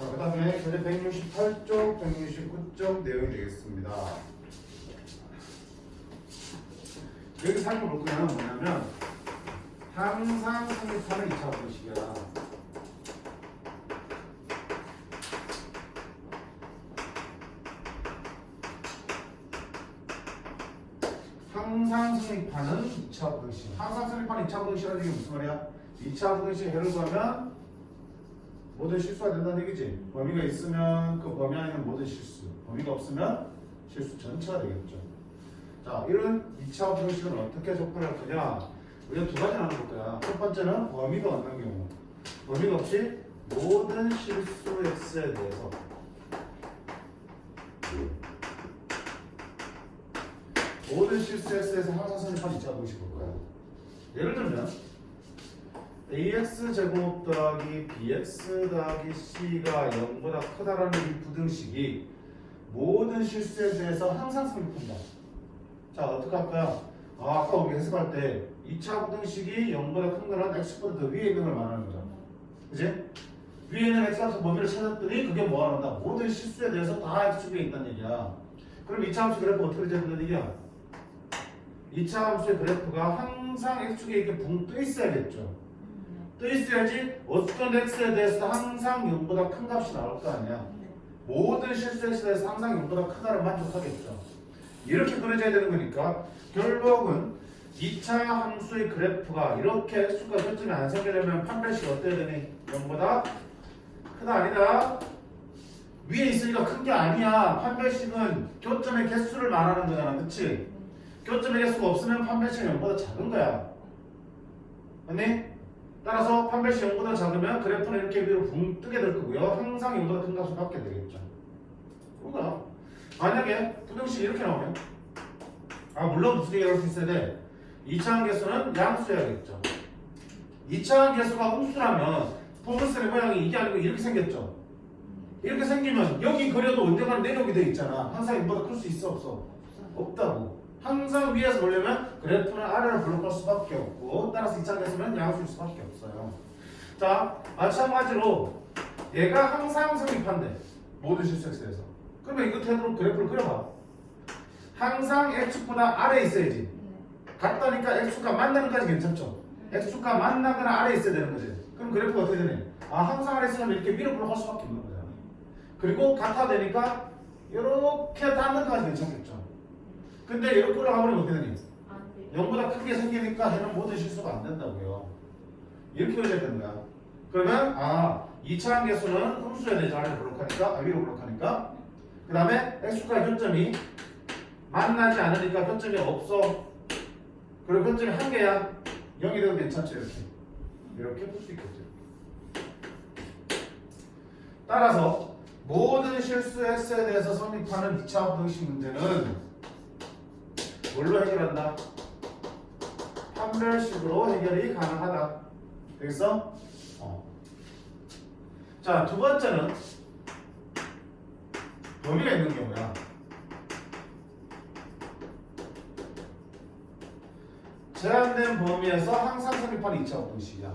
자, 그 다음에 교재 168쪽, 169쪽 내용이 되겠습니다. 여기 살펴볼 거는 뭐냐면 항상 성립하는 2차 방식이야. 항상 성립하는 2차 방식. 항상 성립하는 2차 방식이라는 게 무슨 말이야? 2차 방식 해를 구하면 모든 실수가 된다는 얘기지. 범위가 있으면 그 범위 안에는 모든 실수, 범위가 없으면 실수 전체가 되겠죠. 자, 이런 2차 방식은 어떻게 접근할 거냐? 우리가 두 가지 나눠볼 거야. 첫 번째는 범위가 없는 경우. 범위가 없이 모든 실수 x에 대해서 모든 실수 x에서 항상 성립한 2차 방식 볼 거야. 예를 들면 ax 제곱 더하기 bx 더하기 c가 0보다 크다라는 이 부등식이 모든 실수에 대해서 항상 성립한다. 자, 어떻게 할까요? 아까 우리 해석할 때 2차 부등식이 0보다 큰 거는 x보다 더 위에 있는 걸 말하는 거잖아. 그치? 위에 있는 x 같은 범위를 찾았더니 그게 뭐 하는다? 모든 실수에 대해서 다 x축에 있다는 얘기야. 그럼 2차 함수 그래프 어떻게 되는 얘기야? 2차 함수의 그래프가 항상 x축에 이렇게 붕 떠 있어야겠죠. 떠 있어야지 어떤 x에 대해서 항상 0보다 큰 값이 나올 거 아니야. 모든 실수 x에 대해서 항상 0보다 크다를 만족하겠죠. 이렇게 그려져야 되는 거니까 결국은 2차 함수의 그래프가 이렇게 x축과 교점이 안 생기려면 판별식이 어때야 되니? 0보다 크다 아니다? 위에 있으니까 큰 게 아니야. 판별식은 교점의 개수를 말하는 거잖아. 그치? 교점의 개수가 없으면 판별식은 0보다 작은 거야. 맞니? 따라서 판별식 0보다 작으면 그래프는 이렇게 위로 붕 뜨게 될 거고요. 항상 0보다 큰 값을 갖게 되겠죠. 그런가? 만약에 부등식이 이렇게 나오면 물론 무슨 얘기를 할 수 있어야 돼. 2차항 개수는 양수여야겠죠. 2차항 개수가 음수라면 포물선의 모양이 이게 아니고 이렇게 생겼죠. 이렇게 생기면 여기 그려도 언젠가 내려오게 돼 있잖아. 항상 0보다 클 수 있어 없어? 없다고. 항상 위에서 보려면 그래프는 아래로 블록할 수밖에 없고 따라서 2차항 개수는 양수일 수밖에 없어요. 자, 마찬가지로 얘가 항상 성립한대. 모든 실수 x에서. 그러면 이거 태도로 그래프를 그려봐. 항상 x축보다 아래에 있어야지. 같다니까 x축과 만나는 까지 괜찮죠? x축과 만나거나 아래에 있어야 되는 거지. 그럼 그래프가 어떻게 되니? 항상 아래에 있으면 이렇게 위로 블록할 수밖에 없는 거잖아. 그리고 같아 되니까 이렇게 닿는 까지 괜찮겠죠. 근데 이렇게 올라가버리면 어떻게 되니? 0보다 크게 생기니까 해는 모든 실수가 안 된다고요. 이렇게 그려야 되는 거야. 그러면 2차항 개수는 음수에 대해서 아래로 블록하니까 위로 블록하니까 그 다음에 x축과의 교점이 만나지 않으니까 교점이 없어. 그리고 교점이 한 개야. 0이 되면 괜찮죠. 이렇게 풀 수 있겠죠. 따라서 모든 실수 x에 대해서 성립하는 2차 부등식 문제는 뭘로 해결한다? 판별식으로 해결이 가능하다. 되겠어? 자, 두 번째는 범위가 있는 경우야. 제한된 범위에서 항상 성립하는 2차 부등식이야.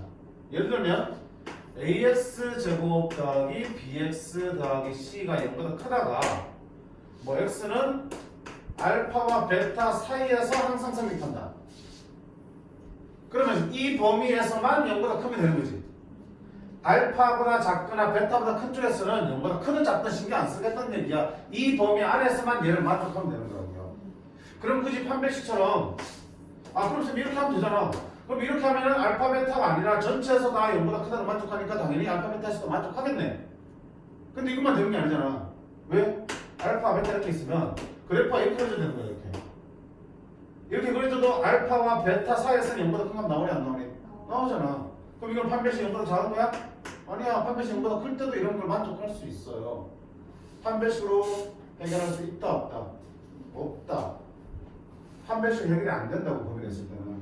예를 들면 ax 제곱 더하기 bx 더하기 c가 0보다 크다가 뭐 x는 알파와 베타 사이에서 항상 성립한다. 그러면 이 범위에서만 0보다 크면 되는 거지. 알파보다 작거나 베타보다 큰 쪽에서는 0보다 크든 작든 신경 안 쓰겠다는 얘기야. 이 범위 안에서만 얘를 만족하면 되는 거라고요. 그럼 굳이 판별식처럼 그럼 이렇게 하면 되잖아. 그럼 이렇게 하면은 알파 베타가 아니라 전체에서 다 0보다 크다는 만족하니까 당연히 알파 베타에서도 만족하겠네. 근데 이것만 되는 게 아니잖아. 왜? 알파 베타 이렇게 있으면 그래프가 이렇게 그려져야 되는 거야. 이렇게 그려져도 알파와 베타 사이에서는 0보다 큰 값 나오니 안 나오니? 나오잖아. 그럼 이건 판별식 0보다 작은 거야? 아니야. 판별식 0보다 클 때도 이런 걸 만족할 수 있어요. 판별식으로 해결할 수 있다 없다? 없다. 판별식 해결이 안 된다고 고민했을 때는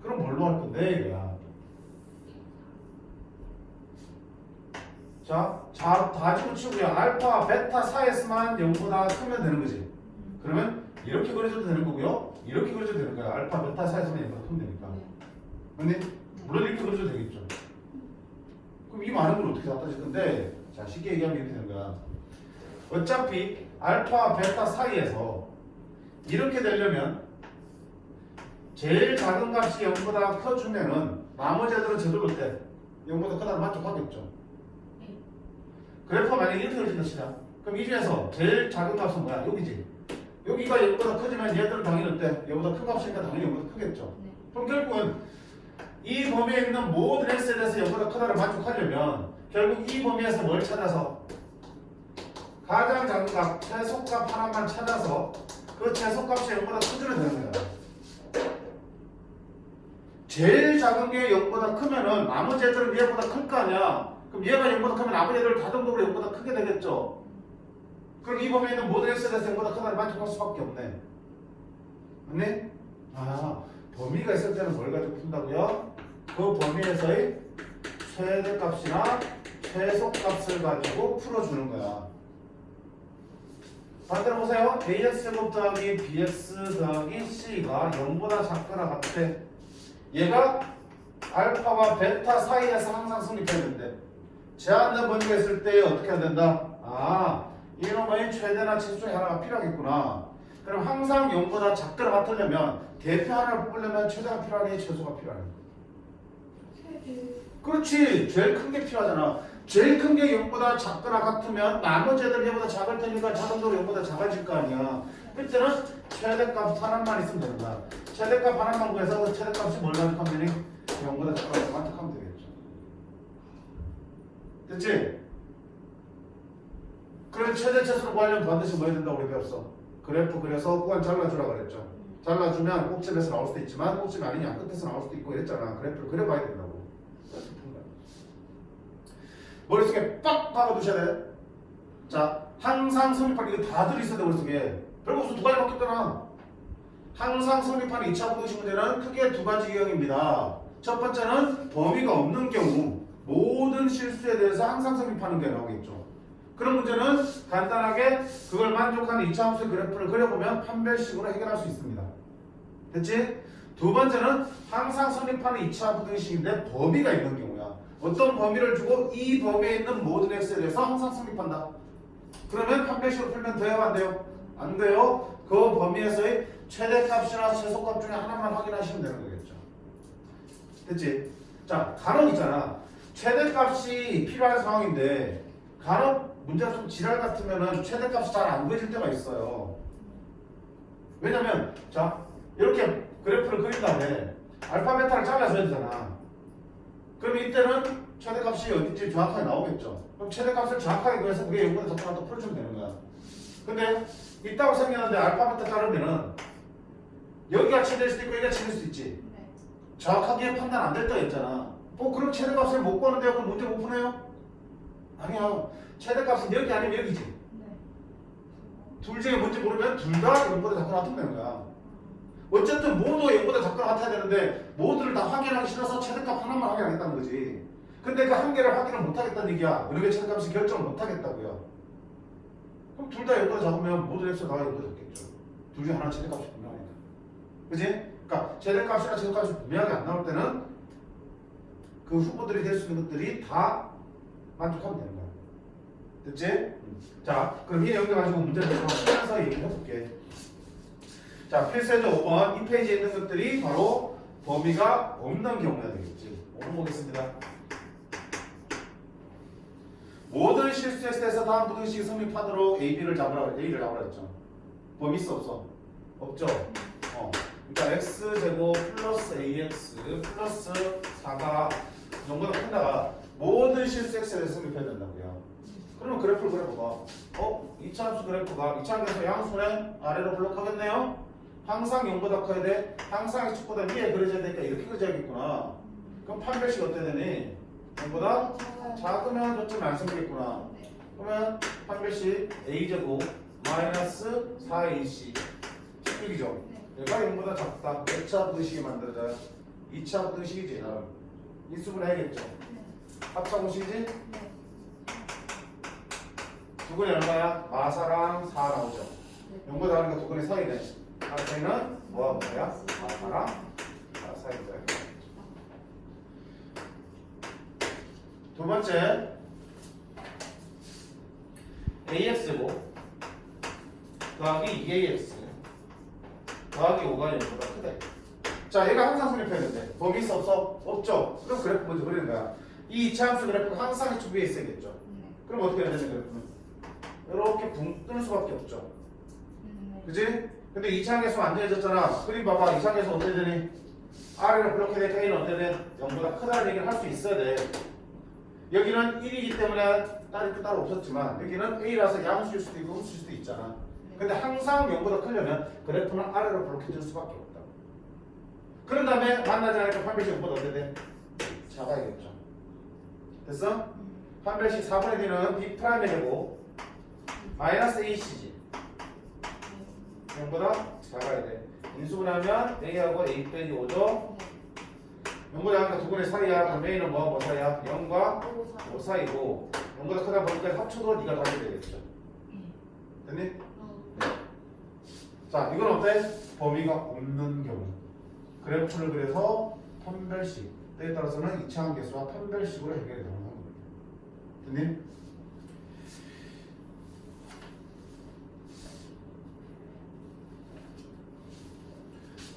그럼 뭘로 할 건데 이거야. 자, 다 집어치우고요. 알파, 베타 사이에서만 0보다 크면 되는 거지. 그러면 이렇게 그려줘도 되는 거고요. 이렇게 그려줘도 되는 거야. 알파, 베타 사이에서만 0보다 크면 되니까. 근데 물론 이렇게 그려줘도 되겠죠. 그럼 이 많은 걸 어떻게 갖다 줄 건데? 자, 쉽게 얘기하면 이렇게 되는 거야. 어차피 알파와 베타 사이에서 이렇게 되려면 제일 작은 값이 0보다 커주면은 나머지 애들은 저절로 때 0보다 크다는 만족하겠죠. 그래프가 만약에 이렇게 그려진다 치자. 그럼 이 중에서 제일 작은 값은 뭐야? 여기지. 여기가 0보다 커지면 얘들은 당연히 어때? 얘보다 큰 값이니까 당연히 0보다 크겠죠. 그럼 결국은 이 범위에 있는 모든 x에 대해서 0보다 크다를 만족하려면 결국 이 범위에서 뭘 찾아서 가장 작은 값, 최소값 하나만 찾아서 그 최소값이 0보다 커지면 되는 거야. 제일 작은 게 0보다 크면은 나머지 애들은 얘보다 클 거 아니야. 그럼 얘가 0보다 크면 나머지 애들 다등급으로 0보다 크게 되겠죠. 그럼 이 범위에 있는 모든 x에 대해서 0보다 크다를 만족할 수밖에 없네. 맞네? 아, 범위가 있을 때는 뭘 가지고 푼다고요? 그 범위에서의 최대값이나 최소값을 가지고 풀어주는 거야. 반대로 보세요. ax제곱 더하기 bx 더하기 c가 0보다 작거나 같대. 얘가 알파와 베타 사이에서 항상 성립했는데 제한된 범위가 있을 때 어떻게 해야 된다? 아, 이놈의 최대나 최소 중에 하나가 필요하겠구나. 그럼 항상 0보다 작거나 같으려면 대표 하나를 뽑으려면 최대가 필요하니 최소가 필요하니? 그렇지. 제일 큰 게 필요하잖아. 제일 큰 게 0보다 작거나 같으면 나머지 애들 얘보다 작을 테니까 자동적으로 0보다 작아질 거 아니야. 그때는 최대값 하나만 있으면 된다. 최대값 하나만 구해서 그 최대값이 뭘 만족하면 되니? 0보다 작거나 만족하면 되겠죠. 됐지? 그럼 최대 최소를 구하려면 반드시 뭐 해야 된다고 우리 배웠어? 그래프 그려서 구간 잘라주라고 그랬죠. 잘라주면 꼭집에서 나올 수도 있지만 꼭집이 아니냐 끝에서 나올 수도 있고 이랬잖아. 그래프를 그려봐야 된다고. 머릿속에 빡 박아두셔야 돼. 자, 항상 성립하는 이거 다 들어있어야 돼 머릿속에. 별거 없어. 두 가지 바뀌었잖아. 항상 성립하는 2차 부등식 문제는 크게 두 가지 유형입니다. 첫 번째는 범위가 없는 경우 모든 실수에 대해서 항상 성립하는 게 나오겠죠. 그런 문제는 간단하게 그걸 만족하는 2차 함수의 그래프를 그려보면 판별식으로 해결할 수 있습니다. 됐지? 두 번째는 항상 성립하는 2차 부등식인데 범위가 있는 경우야. 어떤 범위를 주고 이 범위에 있는 모든 x에 대해서 항상 성립한다. 그러면 판별식으로 풀면 돼요? 안 돼요? 안 돼요. 그 범위에서의 최대값이나 최소값 중에 하나만 확인하시면 되는 거겠죠. 됐지? 자, 간혹 있잖아. 최대값이 필요한 상황인데 간혹 문제가 좀 지랄 같으면은 최대값이 잘 안 구해질 때가 있어요. 왜냐면 자, 이렇게 그래프를 그린 다음에 알파 베타를 잘라줘야 되잖아. 그럼 이때는 최대값이 어딘지 정확하게 나오겠죠. 그럼 최대값을 정확하게 구해서 그게 0보다 작거나 또 풀어주면 되는 거야. 근데 있다고 생겼는데 알파 베타 자르면은 여기가 최대일 수도 있고 여기가 최대일 수도 있지. 정확하게 판단 안 될 때가 있잖아. 그럼 최대값을 못 구하는데요? 그럼 문제 못 푸네요? 아니야. 최대값은 여기 아니면 여기지. 둘 중에 뭔지 모르면 둘 다 0보다 작거나 같으면 되는 거야. 어쨌든 모두 0보다 작거나 같아야 되는데 모두를 다 확인하기 싫어서 최대값 하나만 확인하겠다는 거지. 근데 그 한 개를 확인을 못 하겠다는 얘기야. 우리가 최대값을 결정을 못 하겠다고요. 그럼 둘 다 0보다 작으면 모두 x가 다 0보다 작겠죠. 둘 중에 하나는 최대값이 분명하니까. 그지? 그러니까 최대값이나 최소값이 분명하게 안 나올 때는 그 후보들이 될 수 있는 것들이 다 만족하면 되는 거야. 됐지? 자, 그럼 이 내용을 가지고 문제를 풀면서 얘기를 해볼게. 자, 필수제조 5번 이 페이지에 있는 것들이 바로 범위가 없는 경우가 되겠지. 5번 보겠습니다. 모든 실수에 대해서 다음 부등식 성립판으로 A를 잡으라 했죠. 범위 있어 없어? 없죠. 그러니까 x제곱 플러스 ax 플러스 4가 정도가 큰다가 모든 실수 x에 대해서 성립해야 된다고요. 그러면 그래프를 그려봐봐. 2차 함수 그래프가 2차 함수에서 양수는 아래로 블록하겠네요. 항상 0보다 커야 돼. 항상 x축보다 위에 그려져야 되니까 이렇게 그려져야겠구나. 그럼 판별식 어떻게 되니? 0보다 작으면 저쯤 안 생기겠구나. 그러면 판별식 a제곱 마이너스 4ac 16이죠. 얘가 0보다 작다. 1차 부등식이 만들어져요. 2차 부등식이지. 인수분 해야겠죠. 합차공식이지? 두 근이 얼마야? 마사랑 4 나오죠. 0보다 하니까 두 근의 사이네. 사이는 뭐하고 뭐야? 마사랑 4 사이죠. 두 번째 AX고 더하기 2AX 더하기 5가 0보다 크다. 자, 얘가 항상 성립해야되는데 범위 있어 없어? 없죠. 그럼 그래프 먼저 그리는 거야. 이 이차함수 그래프가 항상 이쪽 위에 있어야겠죠. 그럼 어떻게 해야 되는 그래프는? 이렇게 붕 뜨는 수밖에 없죠. 그지? 근데 이차항에서 안정해졌잖아. 그림 봐봐. 이차항에서 어떻게 되니? R을 그렇게 되니까 A는 어떻게 돼? 0보다 크다는 얘기를 할 수 있어야 돼. 여기는 1이기 때문에 따로 없었지만 여기는 A라서 양수일 수도 있고 음수일 수도 있잖아. 근데 항상 0보다 크려면 그래프는 아래로 블록해줄 수밖에 없다. 그런 다음에 만나지 않으니까 판별식 0보다 어떻게 돼? 작아야겠죠. 됐어? 판별식 4분의 D는 B 프라임의 제곱 마이너스 AC지 0보다 작아야 돼. 인수분하면 A하고 A 빼기 5죠. 0보다 작으니까 두 분의 사이야. 그럼 A는 뭐 사이야? 0과 5 사이고 0보다 크다 보니까 합쳐도 네가 답이 되겠죠. 됐니? 네. 자, 이건 어때? 범위가 없는 경우 그래프를 그려서 판별식 때에 따라서는 이차항 계수와 판별식으로 해결이 되는 겁니다. 됐니?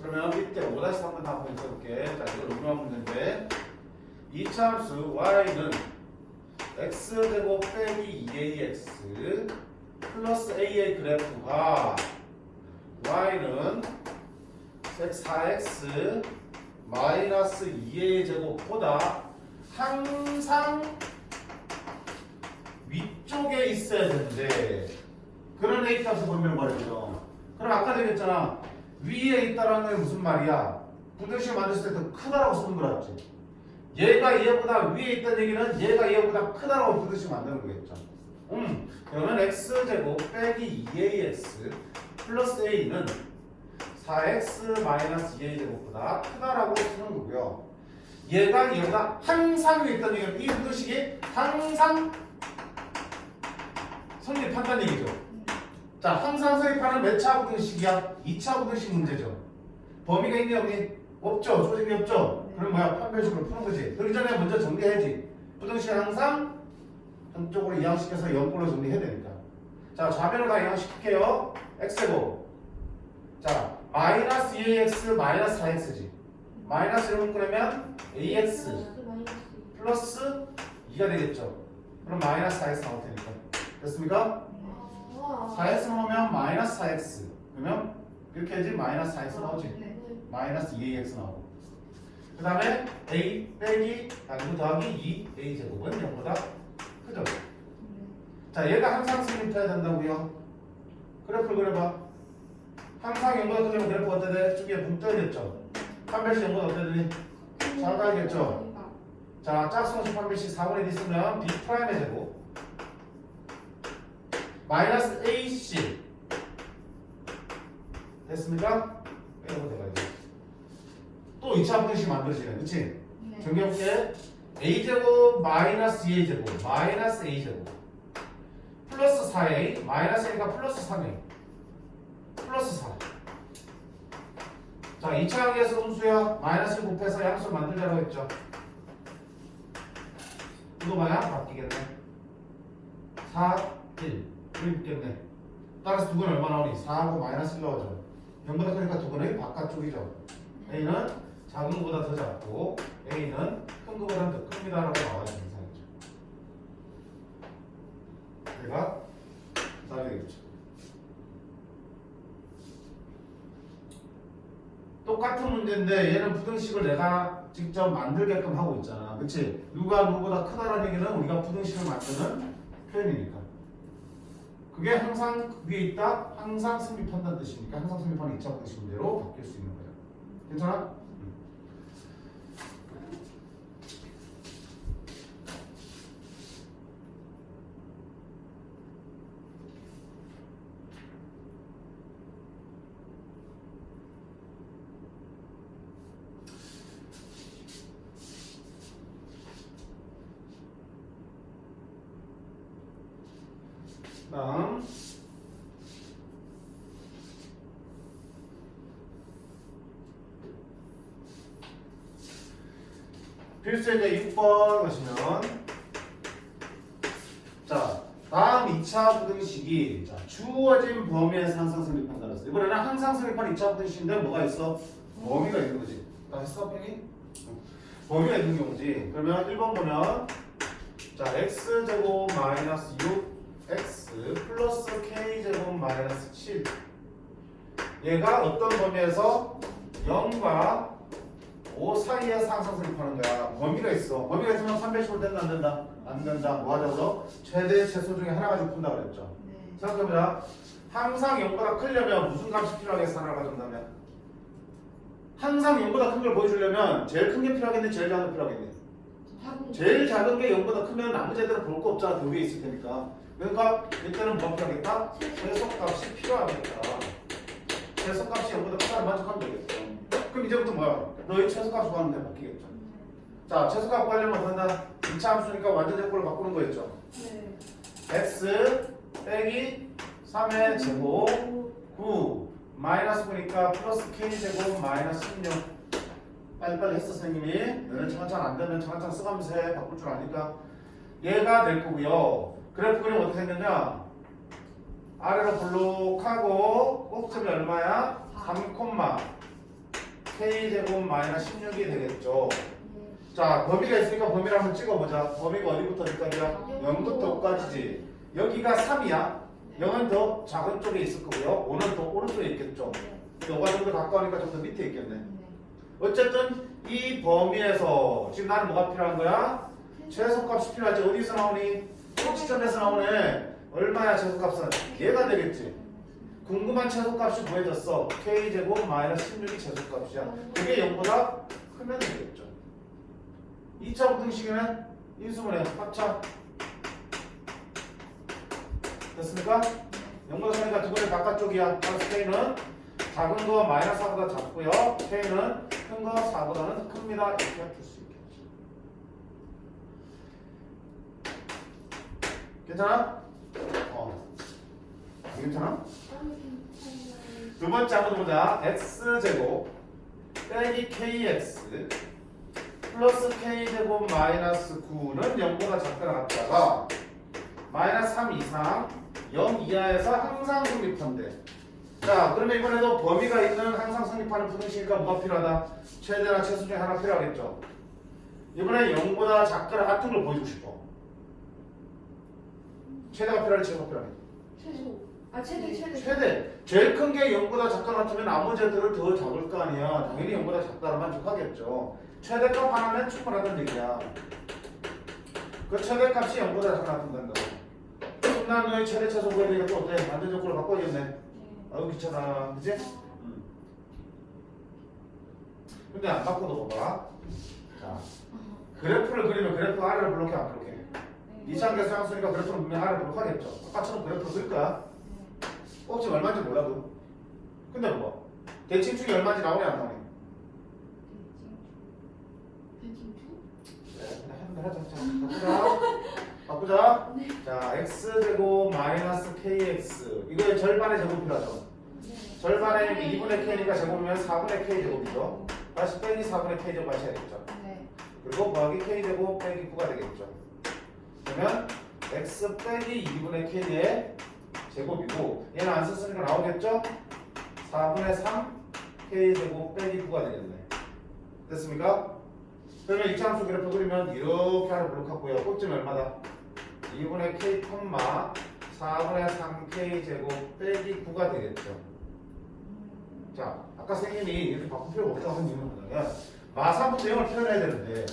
그러면 밑에 5-3번 다 한번 써볼게. 자, 이거 녹음한 문제인데 이차함수 y는 x제곱 빼기 2ax 플러스 a의 그래프가 y는 4x 마이너스 2a 제곱보다 항상 위쪽에 있어야 되는데 그런 a 값을 보면 말이죠. 그럼 아까 얘기했잖아. 위에 있다라는 게 무슨 말이야? 부등식 만들었을 때 더 크다라고 쓰는 거라지. 얘가 얘보다 위에 있다는 얘기는 얘가 얘보다 크다라고 부등식 만드는 거겠죠. 그러면 x제곱 빼기 2ax 플러스 a는 4x 마이너스 2a 제곱보다 크다라고 쓰는 거고요. 얘가 얘보다 항상 위에 있다는 얘기는 이 부등식이 항상 성립한다는 얘기죠. 자, 항상 성립하는 몇 차 부등식이야? 2차 부등식 문제죠. 범위가 있니 없니? 없죠. 조직이 없죠. 그럼 뭐야? 판별식으로 푸는 거지. 그러기 전에 먼저 정리해야지. 부등식은 항상 한쪽으로 이항시켜서 0꼴로 정리해야 되니까. 자, 좌변을 다 이항시킬게요. x제곱. 자, 마이너스 2ax 마이너스 4x지. 마이너스 1을 꺼내면 ax 플러스 2가 되겠죠. 그럼 마이너스 4x 나올 테니까. 됐습니까? 4x 넣으면 마이너스 4x. 그러면 이렇게 해야지 마이너스 4x 나오지. 마이너스 2ax 나오고. 그 다음에 a 빼기 이거 더하기 2a 제곱은 0보다 크죠. 자, 얘가 항상 성립해야 된다고요. 그래프를 그려봐. 항상 0보다 크면 그래프가 어떻게 돼? 쭉에 붕 떠야겠죠. 판별식 0보다 어떻게 되니? 작아야겠죠. 자, 짝수공식 판별식 4분의 D 쓰면 B 프라임의 제곱 마이너스 AC 됐습니까? 이러면 돼가지고 또 2차 분식 만들어지네. 그치? 정리해볼게. a제곱 마이너스 2a제곱 마이너스 a제곱 플러스 4a 마이너스 a가 플러스 3a 플러스 4. 자, 2차 항에서 음수야. 마이너스 곱해서 양수 만들자고 했죠. 이거 뭐야? 바뀌겠네. 4, 1 여기 붙겠네. 따라서 두 근은 얼마 나오니? 4하고 마이너스 1 나오죠. 0보다 크니까 두 근의 바깥쪽이죠. A는 작은 것보다 더 작고 A는 큰 것보다 더 큽니다 라고 나와야 되는 상황이죠. 얘가 답이 되겠죠. 똑같은 문제인데 얘는 부등식을 내가 직접 만들게끔 하고 있잖아. 그치? 누가 누구보다 크다라는 얘기는 우리가 부등식을 만드는 표현이니까. 그게 항상 위에 있다, 항상 성립한다는 뜻이니까 항상 성립하는 2차 부등식 문제로 바뀔 수 있는 거죠. 괜찮아? 다음 필수 이제 6번 가시면 자, 다음 2차 부등식이 자, 주어진 범위에서 항상 성립한다고 했어. 이번에는 항상 성립한 2차 부등식인데 뭐가 있어? 범위가 있는 거지. 다 했어, 팽이? 범위가 있는 경우지. 그러면 1번 보면 자, x제곱 마이너스 6x 플러스 k제곱 마이너스 7 얘가 어떤 범위에서 0과 5 사이에서 항상 성립하는 거야. 범위가 있어. 범위가 있으면 300으로 된다 안 된다? 안 된다. 뭐 하자고? 최대 최소 중에 하나 가지고 푼다 그랬죠. 네. 생각해보자. 항상 0보다 크려면 무슨 값이 필요하겠어? 하나 가져온다면 항상 0보다 큰 걸 보여주려면 제일 큰 게 필요하겠니? 제일 작은 게 필요하겠니? 제일 작은 게 0보다 크면 아무 제대로 볼 거 없잖아. 그 위에 있을 테니까. 그러니까 이때는 뭐 필요하겠다? 최소값이 필요하겠다. 최소값이 0보다 크다는 만족하면 되겠죠. 그럼 이제부터 뭐야? 너희 최소값 구하는 데 바뀌겠죠. 자, 최소값 구하려면 어떤다? 2차 함수니까 완전 제곱을 바꾸는 거였죠. 네. x 빼기 3의 제곱 9 마이너스 9니까 플러스 k제곱 마이너스 16 빨리빨리 했어 선생님이. 너는 차근차근 안 되면 차근차근 써가면서 해. 바꿀 줄 아니까. 얘가 될 거고요. 그래프 그림 어떻게 생겼냐? 아래로 블록하고 꼭지점이 얼마야? 3, k제곱 마이너스 16이 되겠죠. 자, 범위가 있으니까 범위를 한번 찍어보자. 범위가 어디부터 어디까지야? 0부터 5까지지. 여기가 3이야. 0은 더 작은 쪽에 있을 거고요. 5는 더 오른쪽에 있겠죠. 5가 좀 더 가까우니까 좀 더 밑에 있겠네. 어쨌든 이 범위에서 지금 나는 뭐가 필요한 거야? 최소값이 필요하지. 어디서 나오니? 꼭지점에서 나오네. 얼마야 최소값은? 얘가 되겠지. 궁금한 최소값이 구해졌어. k제곱 마이너스 16이 최소값이야. 그게 0보다 크면 되겠죠. 2차 부등식에는 인수분해 합차 됐습니까? 0보다 크니까 두 번의 바깥쪽이야. 플러스 k는 작은 거 마이너스 4보다 작고요. k는 큰 거 4보다는 큽니다. 이렇게 풀 수 있겠죠. 괜찮아? 괜찮아? 두 번째 한번 보자. x제곱 빼기 kx 플러스 k제곱 마이너스 9는 0보다 작거나 같다가 마이너스 3 이상 0 이하에서 항상 성립한대. 자, 그러면 이번에도 범위가 있는 항상 성립하는 부등식이니까 뭐가 필요하다? 최대나 최소 중에 하나 필요하겠죠. 이번에 0보다 작거나 같은 걸 보여주고 싶어. 최대가 필요하지 최소가 필요하지? 최소. 아, 최대. 최대. 제일 큰 게 0보다 작거나 같으면 나머지들은 더 작을 거 아니야. 당연히 0보다 작다면 만족하겠죠. 최대값 하나면 충분하다는 얘기야. 그 최대값이 0보다 작거나 같은다는 거야. 그럼 너희 최대 최소 구해야 또 어때? 완전 조건을 바꿔야겠네. 아유 귀찮아. 그치? 근데 안 바꿔도 봐봐. 자, 그래프를 그리면 그래프 아래를 블록해 안 블록해? 2차 계산 함수니까 그래프는 분명 아래를 블록하겠죠. 아까처럼 그래프를 그릴 거야. 꼭지 얼마인지 몰라도. 근데 뭐 대칭축이 얼마인지 나오냐 안 나오냐? 그래, 하자. 바꾸자. 자, x제곱 마이너스 kx 이거의 절반의 제곱 필요하죠. 절반의 2분의 k니까 제곱이면 4분의 k제곱이죠. 다시 빼기 4분의 k제곱 하셔야겠죠. 그리고 더하기 k제곱 빼기 9가 되겠죠. 그러면 x 빼기 2분의 k의 제곱이고 얘는 안 썼으니까 나오겠죠? 4분의 3 k제곱 빼기 9가 되겠네. 됐습니까? 그러면 2차 함수 그래프 그리면 이렇게 하나 블록하고요. 꼭지는 얼마다? 2분의 k, 4분의 3 k제곱 빼기 9가 되겠죠. 자, 아까 선생님이 이렇게 바꿀 필요가 없다고 한 이유는 뭐냐면 마사부터 0을 표현해야 되는데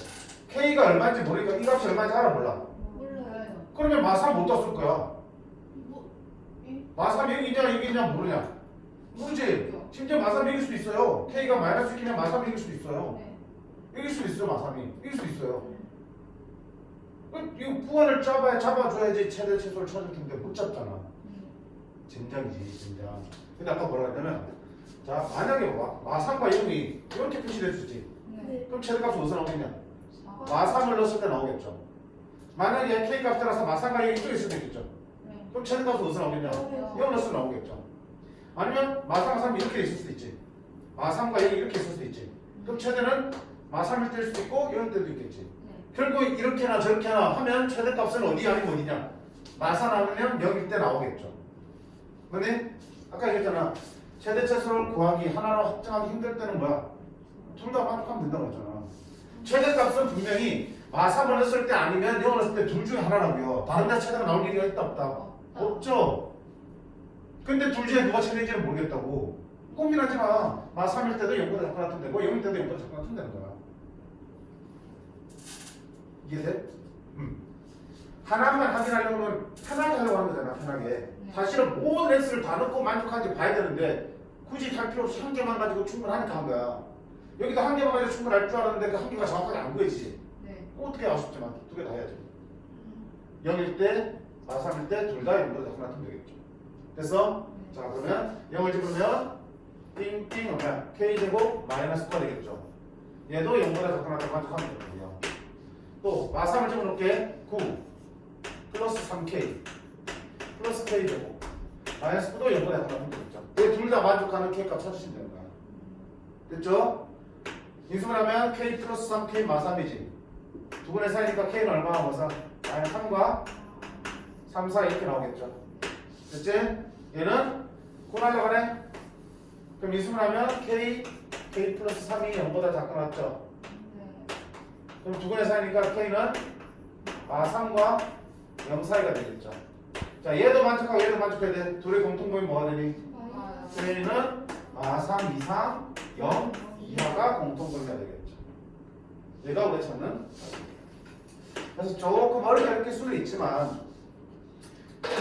k가 얼마인지 모르니까 이 값이 얼마인지 알아 몰라? 몰라요. 그러면 마3 못 떴을 거야. 마3 여기 있냐 여기 있냐 모르냐? 모르지. 심지어 마3 이길 수도 있어요. k가 마이너스 6이면 마3 이길 수도 있어요. 이길 수도 있어요. 마3이 이길 수도 있어요. 이거 부환을 잡아줘야지 최대 최소를 찾을 텐데 못 잡잖아. 젠장이지 젠장. 근데 아까 뭐라 했냐면 자 만약에 마3과 0이 이렇게 표시될 수 있지. 그럼 최대값이 어디서 나오겠냐? 마3을 넣었을 때 나오겠죠. 만약에 k값 따라서 마3과 0이 이쪽에 있을 수 있겠죠. 그럼 최대값이 어디서 나오겠냐? 0을 넣었을 때 나오겠죠. 아니면 마3과 3이 이렇게 있을 수도 있지. 마3과 0이 이렇게 있을 수도 있지. 그럼 최대는 마3일 때일 수도 있고 0일 때도 있겠지. 결국 이렇게나 저렇게나 하면 최대값은 어디 아니면 어디냐? 마사 나누면 0일 때 나오겠죠. 근데 아까 얘기했잖아. 최대차수를 구하기 하나로 확정하기 힘들 때는 뭐야? 둘 다 만족하면 된다고 했잖아. 최대값은 분명히 마사만 했을 때 아니면 0을 했을 때 둘 중에 하나라고요. 다른 데 최대가 나올 일이 있다 없다? 없죠. 근데 둘 중에 누가 최대인지는 모르겠다고. 고민하지 마. 마삼일 때도 0보다 작거나 같으면 되고 0일 때도 0보다 작거나 같으면 되는 거야. 이해돼? 하나만 확인하려면 편하게 하려고 하는 거잖아. 편하게. 사실은 모든 X를 다 넣고 만족하는지 봐야 되는데 굳이 할 필요 없이 한 개만 가지고 충분하니까 한 거야. 여기도 한 개만 가지고 충분할 줄 알았는데 그 한 개가 정확하게 안 보이지. 네. 어떻게 아쉽지만 두 개 다 해야지. 0일 때, 마삼일 때 둘 다 0보다 작거나 같으면 되겠죠. 됐어? 자 그러면 0을 집으면 띵띵 오면 K제곱 마이너스 9가 되겠죠. 얘도 0보다 작거나 같으면 만족하면 되거든요. 또 마삼을 집어넣게 9 플러스 3K 플러스 K제곱 마이너스 9도 0보다 작거나 같으면 되겠죠. 얘 둘 다 만족하는 K값 찾으시면 되는 거야. 됐죠? 인수를 하면 K 플러스 3K 마3이지. 두 분의 사이니까 K는 얼마나 먹어서 마이너스 3과 3, 4 이렇게 나오겠죠. 됐지? 얘는 구하려고 하네. 그럼 인수를 하면 K 플러스 3이 0보다 작거나 같죠. 네. 그럼 두 분의 사이니까 K는 마3과 0 사이가 되겠죠. 자 얘도 만족하고 얘도 만족해야 돼. 둘의 공통점이 뭐가 되니? K는 마3 이상 0 이하가 공통점이가 되겠죠. 얘가 우리 찾는. 그래서 조금 어렵게 느낄 수도 있지만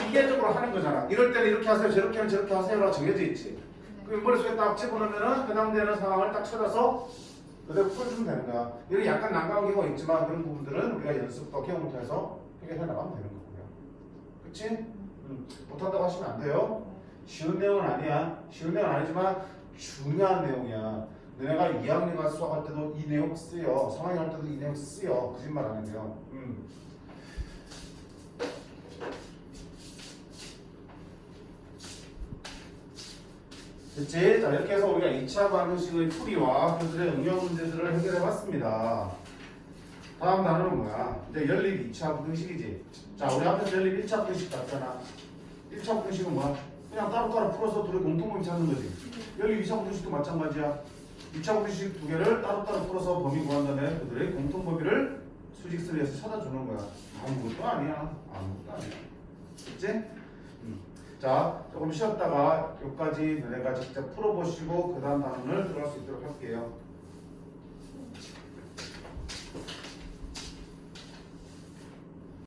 기계적으로 하는 거잖아. 이럴 때는 이렇게 하세요, 저렇게 하면 저렇게 하세요라고 정해져 있지. 그 머릿속에 딱 집어넣으면 해당되는 상황을 딱 찾아서 그대로 풀어주면 되는 거야. 이런 약간 난감한 경우가 있지만 그런 부분들은 우리가 연습과 경험을 통해서 해결해 나가면 되는 거고요. 그치? 못한다고 하시면 안 돼요. 쉬운 내용은 아니야. 쉬운 내용은 아니지만 중요한 내용이야. 너네가 2학년 가서 수학할 때도 이 내용 쓰여. 3학년 할 때도 이 내용 쓰여. 거짓말 안 해요. 됐지? 자 이렇게 해서 우리가 2차 방정식의 풀이와 그들의 응용 문제들을 해결해 봤습니다. 다음 단어는 뭐야? 이제 연립 2차 방정식이지. 자 우리 앞에서 연립 1차 방정식 봤잖아. 1차 방정식은 뭐야? 그냥 따로따로 풀어서 둘의 공통범위 찾는 거지. 연립 2차 방정식도 마찬가지야. 2차 방정식 두 개를 따로따로 풀어서 범위 구한 다음에 그들의 공통범위를 수직선에서 찾아주는 거야. 아무것도 아니야. 아무것도 아니야. 됐지? 자, 조금 쉬었다가 여기까지 너네가 직접 풀어보시고 그 다음 단원을 들어갈 수 있도록 할게요.